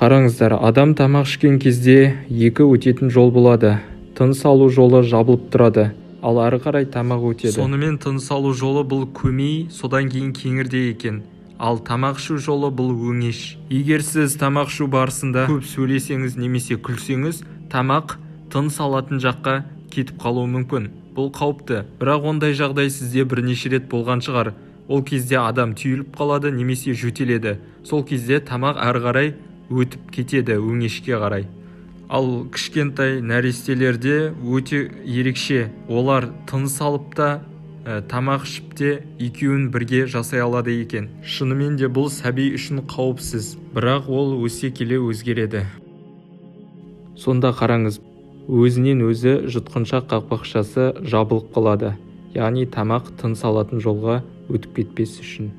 Қараңыздар, адам тамақ ішкен кезде екі өтетін жол болады. Тыныс алу жолы жабылып тұрады, ал ары қарай тамақ өтеді. Сонымен тыныс алу жолы бұл көмей, содан кейін кеңірдек екен. Ал тамақ ішу жолы бұл өңеш. Егер сіз тамақ ішу барысында көп сөйлесеңіз немесе күлсеңіз, тамақ тыныс алатын жаққа кетіп қалуы мүмкін. Бұл қауіпті. Бірақ ондай жағдай сізде бірнеше рет болған шығар. Ол кезде адам түйіліп қалады немесе жөтеледі. Сол кезде тамақ ары қарай өтіп кетеді өңешке қарай. Ал кішкентай нәрестелерде өте ерекше. Олар тыныс алып та, тамақ ішіп те екеуін бірге жасай алады екен. Шынымен де бұл сәби үшін қауіпсіз, бірақ ол өсе келе өзгереді. Сонда қараңыз, өзінен өзі жұтқыншақ қақпақшасы жабылып қалады. Яғни тамақ тыныс алатын жолға өтіп кетпес үшін.